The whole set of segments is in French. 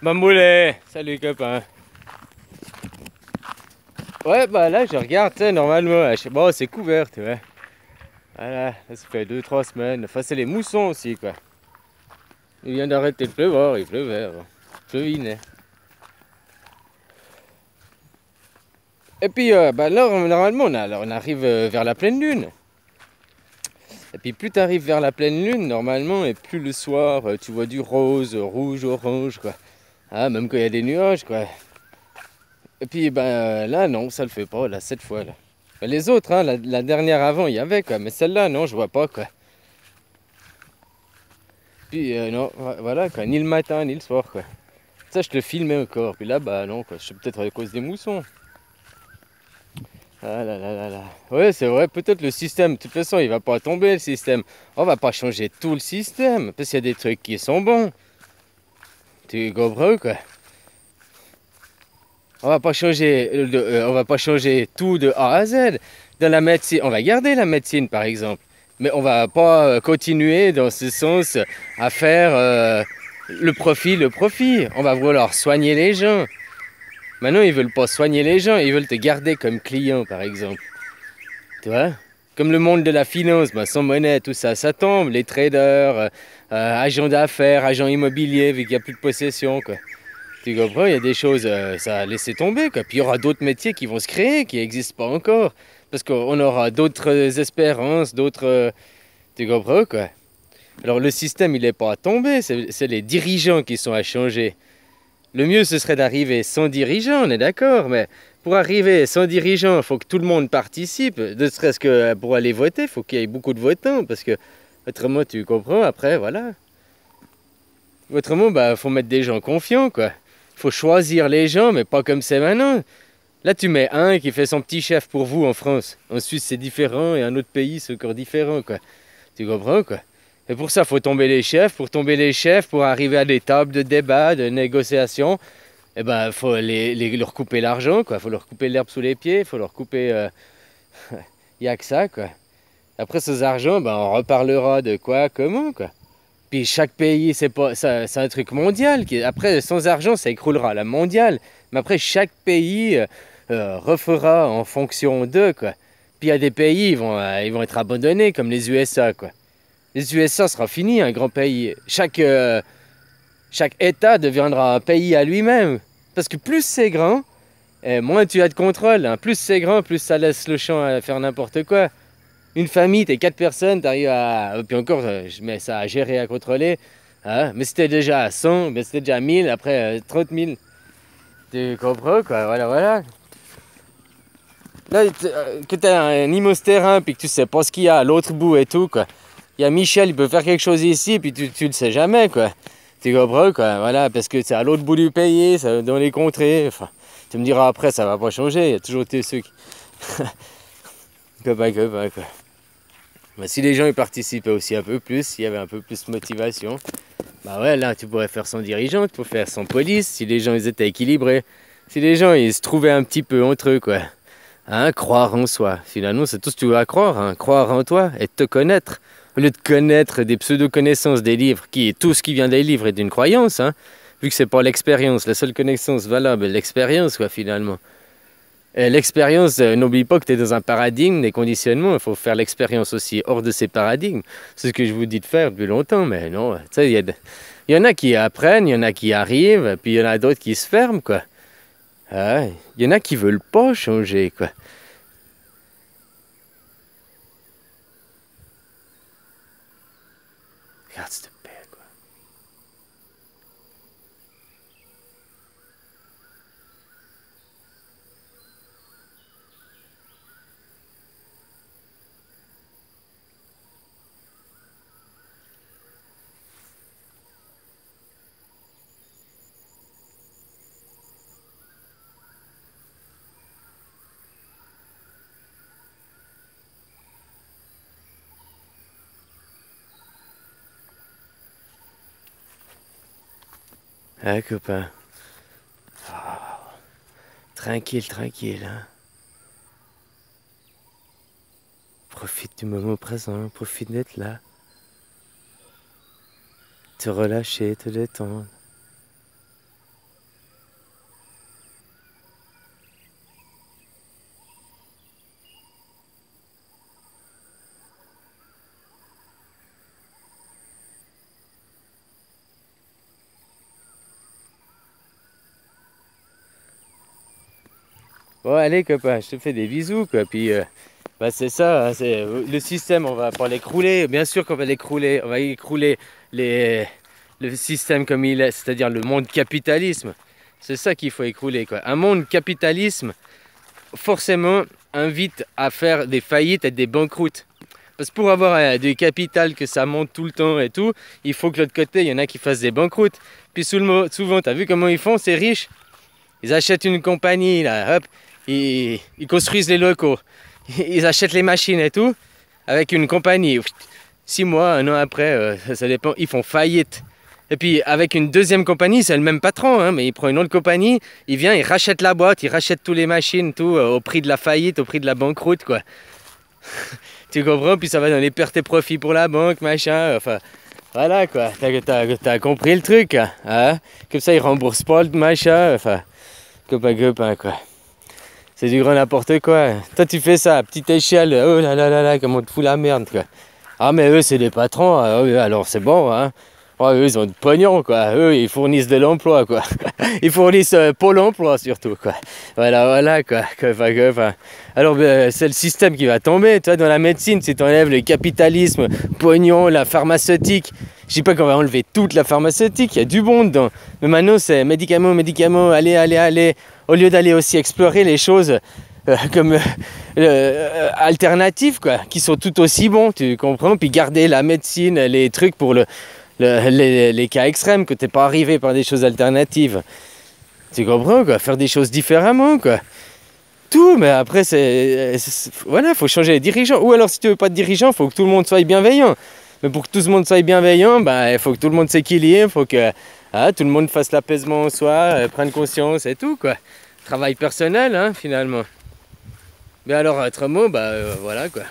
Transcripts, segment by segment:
Mamoulet, salut copain. Ouais, bah là je regarde, tu sais, normalement, je sais, bon, c'est couvert, tu vois. Voilà, là, ça fait 2-3 semaines. Enfin, c'est les moussons aussi, quoi. Il vient d'arrêter de pleuvoir, il pleuvait avant. Pleuvinait. Et puis, bah là, normalement, on arrive vers la pleine lune. Et puis, plus tu arrives vers la pleine lune, normalement, et plus le soir, tu vois du rose, rouge, orange, quoi. Ah, même quand il y a des nuages, quoi. Et puis, ben là, non, ça le fait pas, là, cette fois, là. Ben, les autres, hein, la dernière avant, il y avait, quoi. Mais celle-là, non, je vois pas, quoi. Puis, non, voilà, quoi. Ni le matin, ni le soir, quoi. Ça, je te le filmais encore. Puis là, bah non, quoi. Je sais peut-être à cause des moussons. Ah là là là là. Ouais, c'est vrai, peut-être le système. De toute façon, il va pas tomber, le système. On va pas changer tout le système. Parce qu'il y a des trucs qui sont bons. Tu comprends, quoi. On va pas changer tout de A à Z. Dans la médecine, on va garder la médecine, par exemple. Mais on va pas continuer dans ce sens à faire le profit, le profit. On va vouloir soigner les gens. Maintenant, ils veulent pas soigner les gens, ils veulent te garder comme client, par exemple. Tu vois? Comme le monde de la finance, bah, sans monnaie, tout ça, ça tombe. Les traders, agents d'affaires, agents immobiliers, vu qu'il n'y a plus de possession, quoi. Tu comprends? Il y a des choses, ça a laissé tomber, quoi. Puis il y aura d'autres métiers qui vont se créer, qui n'existent pas encore. Parce qu'on aura d'autres espérances, d'autres... tu comprends, quoi? Alors le système, il n'est pas à tomber, c'est les dirigeants qui sont à changer. Le mieux, ce serait d'arriver sans dirigeant, on est d'accord, mais pour arriver sans dirigeant, il faut que tout le monde participe, ne serait-ce que pour aller voter, il faut qu'il y ait beaucoup de votants, parce que autrement, tu comprends, après, voilà. Autrement, bah, faut mettre des gens confiants, quoi. Il faut choisir les gens, mais pas comme c'est maintenant. Là, tu mets un qui fait son petit chef pour vous en France. En Suisse, c'est différent, et un autre pays, c'est encore différent, quoi. Tu comprends, quoi? Et pour ça, il faut tomber les chefs. Pour tomber les chefs, pour arriver à des tables de débat, de négociation, eh ben, faut leur couper l'argent, quoi. Faut leur couper l'herbe sous les pieds, faut leur couper... y a que ça, quoi. Après, ces argents, ben, on reparlera de quoi, comment, quoi. Puis chaque pays, c'est pas, ça, c'est un truc mondial. Après, sans argent, ça écroulera, la mondiale. Mais après, chaque pays refera en fonction d'eux, quoi. Puis il y a des pays, ils vont être abandonnés, comme les USA, quoi. Les USA sera fini, un grand pays. Chaque État deviendra un pays à lui-même. Parce que plus c'est grand, moins tu as de contrôle, hein. Plus c'est grand, plus ça laisse le champ à faire n'importe quoi. Une famille, t'es 4 personnes, t'arrives à... Puis encore, je mets ça à gérer, à contrôler. Hein. Mais c'était déjà à 100, mais c'était déjà 1000, après 30 000. Tu comprends, quoi, voilà, voilà. Là, que t'as un immense terrain, puis que tu sais pas ce qu'il y a à l'autre bout et tout, quoi. Il y a Michel, il peut faire quelque chose ici, puis tu le sais jamais, quoi. Tu comprends, quoi, voilà, parce que c'est à l'autre bout du pays, dans les contrées. Enfin, tu me diras après, ça va pas changer, il y a toujours ceux qui... copain, quoi. Mais si les gens y participaient aussi un peu plus, s'il y avait un peu plus de motivation, bah ouais, là, tu pourrais faire sans dirigeant, tu pourrais faire sans police, si les gens ils étaient équilibrés. Si les gens ils se trouvaient un petit peu entre eux, quoi. Hein, croire en soi. Finalement, c'est tout ce que tu dois croire, hein. Croire en toi et te connaître. Au lieu de connaître des pseudo-connaissances des livres, tout ce qui vient des livres est d'une croyance, hein. Vu que c'est pas l'expérience, la seule connaissance valable est l'expérience, quoi, finalement. Et l'expérience, n'oublie pas que tu es dans un paradigme, des conditionnements, il faut faire l'expérience aussi hors de ces paradigmes. C'est ce que je vous dis de faire depuis longtemps, mais non, tu sais, il y en a qui apprennent, il y en a qui arrivent, puis il y en a d'autres qui se ferment, quoi. Ah, il y en a qui veulent pas changer, quoi. Regarde cette paix, quoi. Ah, copain. Tranquille, tranquille, hein. Profite du moment présent, profite d'être là. Te relâcher, te détendre. Bon, allez, copain, je te fais des bisous, quoi. Puis, bah, c'est ça, hein, c'est, le système, on va pas l'écrouler. Bien sûr qu'on va l'écrouler. On va écrouler les, le système comme il est, c'est-à-dire le monde capitalisme. C'est ça qu'il faut écrouler, quoi. Un monde capitalisme, forcément, invite à faire des faillites et des banqueroutes. Parce que pour avoir du capital, que ça monte tout le temps et tout, il faut que de l'autre côté, il y en a qui fassent des banqueroutes. Puis souvent, tu as vu comment ils font, ces riches? Ils achètent une compagnie, là, hop, ils construisent les locaux, ils achètent les machines et tout, avec une compagnie. 6 mois, 1 an après, ça dépend, ils font faillite. Et puis avec une deuxième compagnie, c'est le même patron, hein, mais il prend une autre compagnie, il vient, il rachète la boîte, il rachète toutes les machines, tout, au prix de la faillite, au prix de la banqueroute, quoi. Tu comprends? Puis ça va dans les pertes et profits pour la banque, machin, enfin... Voilà, quoi, t'as compris le truc, hein? Comme ça, ils remboursent pas le machin, enfin... Copain, quoi. C'est du grand n'importe quoi. Toi, tu fais ça à petite échelle, oh là là là là, comment on te fout la merde, quoi. Ah, mais eux, c'est des patrons, alors c'est bon, hein. Oh, eux, ils ont du pognon, quoi. Eux, ils fournissent de l'emploi, quoi. Ils fournissent Pôle emploi, surtout, quoi. Voilà, quoi. Alors, c'est le système qui va tomber. Toi, dans la médecine, si tu enlèves le capitalisme, pognon, la pharmaceutique, je dis pas qu'on va enlever toute la pharmaceutique, il y a du bon dedans. Mais maintenant, c'est médicaments, allez. Au lieu d'aller aussi explorer les choses comme alternatives, quoi, qui sont tout aussi bons, tu comprends? Puis garder la médecine, les trucs pour les cas extrêmes, que t'es pas arrivé par des choses alternatives. Tu comprends, quoi? Faire des choses différemment, quoi. Tout, mais après, voilà, faut changer les dirigeants. Ou alors, si tu veux pas de dirigeants, faut que tout le monde soit bienveillant. Mais pour que tout le monde soit bienveillant, bah, il faut que tout le monde s'équilibre, il faut que tout le monde fasse l'apaisement en soi, prenne conscience et tout, quoi. Travail personnel, hein, finalement. Mais alors, autrement, bah, voilà, quoi.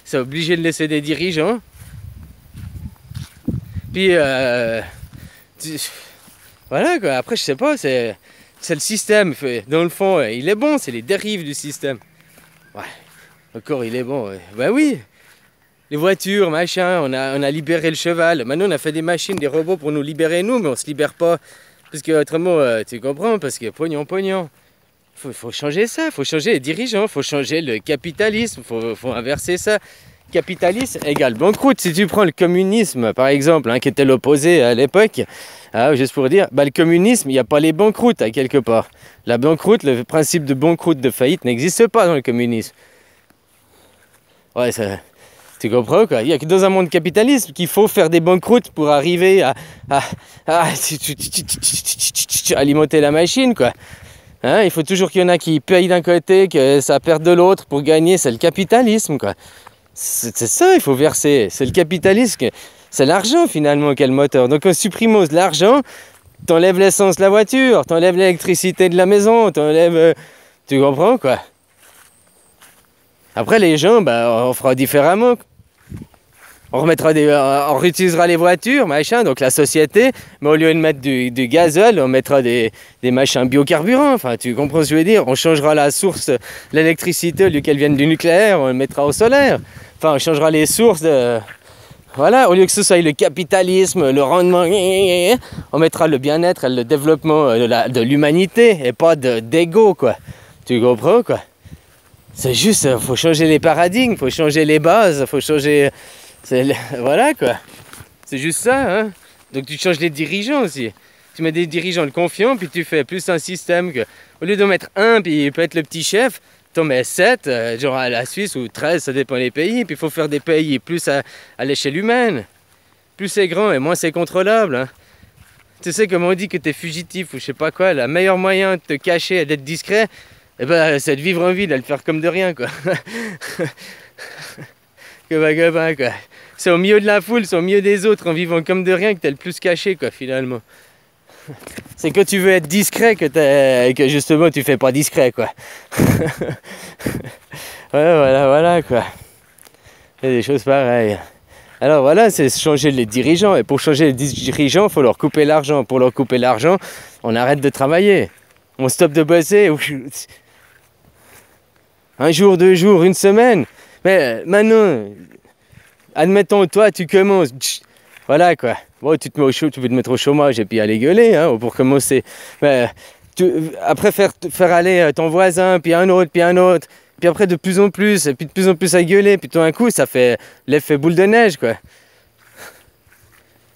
C'est obligé de laisser des dirigeants. Puis, voilà, quoi. Après, je sais pas, c'est le système. Dans le fond, il est bon, c'est les dérives du système. Ouais, encore, il est bon. Ouais. Bah oui, les voitures, machin, on a libéré le cheval. Maintenant, on a fait des machines, des robots pour nous libérer, nous, mais on se libère pas. Parce que, autrement, tu comprends, parce que pognon. Faut changer ça, faut changer les dirigeants, faut changer le capitalisme, faut inverser ça. Capitalisme égale banqueroute. Si tu prends le communisme, par exemple, hein, qui était l'opposé à l'époque, juste pour dire, bah, le communisme, il n'y a pas les banqueroutes, à quelque part. La banqueroute, le principe de banqueroute, de faillite, n'existe pas dans le communisme. Ouais, ça, tu comprends, quoi? Il n'y a que dans un monde capitaliste qu'il faut faire des banqueroutes pour arriver à alimenter la machine, quoi. Hein, il faut toujours qu'il y en a qui payent d'un côté, que ça perde de l'autre pour gagner. C'est le capitalisme, quoi. C'est ça, il faut verser. C'est le capitalisme, c'est l'argent finalement qui est le moteur. Donc en supprimant l'argent, t'enlèves l'essence de la voiture, t'enlèves l'électricité de la maison, t'enlèves... tu comprends, quoi? Après les gens, bah, on fera différemment. On réutilisera les voitures, machin, donc la société, mais au lieu de mettre du gazole, on mettra des machins biocarburants, enfin tu comprends ce que je veux dire, on changera la source, l'électricité, au lieu qu'elle vienne du nucléaire, on le mettra au solaire, enfin on changera les sources de... Voilà, au lieu que ce soit le capitalisme, le rendement, on mettra le bien-être et le développement de l'humanité, et pas d'ego, quoi, tu comprends, quoi. C'est juste, faut changer les paradigmes, faut changer les bases, faut changer... Voilà, quoi. C'est juste ça, hein. Donc tu changes les dirigeants aussi. Tu mets des dirigeants de confiance, puis tu fais plus un système que... Au lieu d'en mettre un, puis il peut être le petit chef, t'en mets 7, genre à la Suisse, ou 13, ça dépend des pays. Puis il faut faire des pays plus à l'échelle humaine. Plus c'est grand et moins c'est contrôlable, hein. Tu sais, comme on dit que t'es fugitif ou je sais pas quoi, le meilleur moyen de te cacher et d'être discret, eh ben, c'est de vivre en ville, de le faire comme de rien, quoi. Quoi. C'est au milieu de la foule, c'est au milieu des autres, en vivant comme de rien, que t'es le plus caché, quoi, finalement. C'est que tu veux être discret que justement tu fais pas discret, quoi. Ouais, voilà, quoi. Il y a des choses pareilles. Alors voilà, c'est changer les dirigeants. Et pour changer les dirigeants, il faut leur couper l'argent. Pour leur couper l'argent, on arrête de travailler. On stoppe de bosser. Un jour, 2 jours, 1 semaine. Mais maintenant, admettons, toi, tu commences. Voilà, quoi. Bon, tu peux te mettre au chômage et puis aller gueuler, hein, pour commencer. Mais après faire aller ton voisin, puis un autre, puis un autre, puis après de plus en plus, et puis de plus en plus à gueuler, puis tout d'un coup, ça fait l'effet boule de neige, quoi.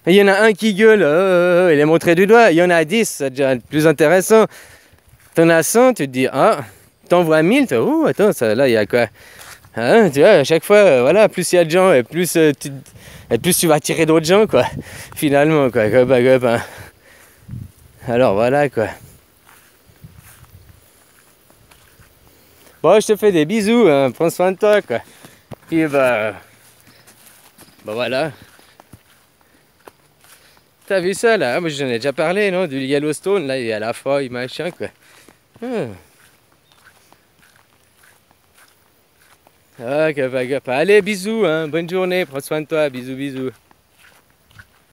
Il y en a un qui gueule, il est montré du doigt. Il y en a 10, c'est déjà plus intéressant. T'en as 100, tu te dis, ah, t'en vois 1000, tu fais, oh, attends, ça, là, il y a quoi? Hein, tu vois, à chaque fois, voilà, plus il y a de gens, et plus tu vas attirer d'autres gens, quoi. Finalement, quoi, hein. Alors voilà, quoi. Bon, je te fais des bisous, hein, prends soin de toi, quoi. Puis, bah voilà. T'as vu ça, là? Ah, moi, j'en ai déjà parlé, non? Du Yellowstone, là, il y a la feuille, machin, quoi. Ah. Ah, allez, bisous, hein. Bonne journée, prends soin de toi, bisous, bisous.